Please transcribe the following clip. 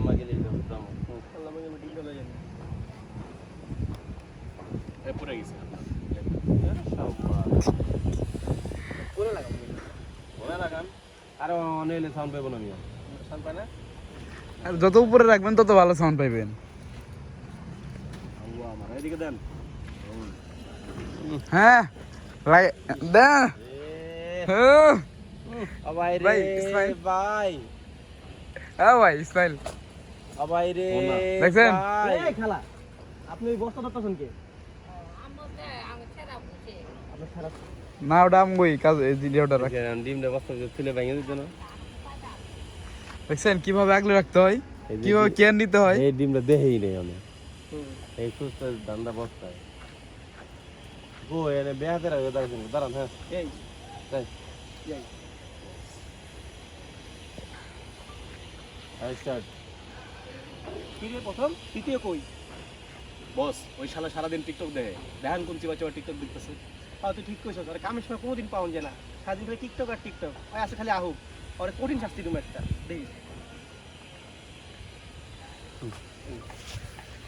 মাগিলে দাম আল্লাহ মাগিলে ঠিক হলো জানি এ পুরো গেছে পুরো লাগাম পুরো লাগাম আর অনেলে সাউন্ড পাবো না আমি সাউন্ড পাই না আর যত উপরে রাখবেন তত ভালো সাউন্ড পাইবেন আল্লাহ আমার এদিকে দেন হ্যাঁ লাগে দেন ভাই রে ভাই, ইসমাইল। ভাই ভাই ইসমাইল ভাই রে দেখছেন? ভাই এই খালা আপনি ওই বস্তা ধরতেছেন কে আপনার খারাপ না ওটা আমগই কাজ এই ভিডিওটা রাখ ডিমটা বস্তা তুলে ভেঙে দিত না দেখছেন কিভাবে আগলে রাখতে হয় কিভাবে কেয়ার নিতে হয় এই ডিমটা দেহেই নেই আমি এই সুস্থ ধান্দা বস্তায় ও এনে বেহাতে রাখবে দাঁড়ান হ্যাঁ এই তাই স্টার্ট কি রে প্রথম তৃতীয় কই বস ওই শালা সারাদিন টিকটক দেখে দেখান কোন চিবা চিবা টিকটক দেখতেছে তাও তুই ঠিক কইছস আরে কামের সময় কোনোদিন পাওয়া যায় না সারাদিন ধরে টিকটক আর টিকটক ওই আছে খালি আহুক আরে কঠিন শাস্তি তুমি একটা দেখিস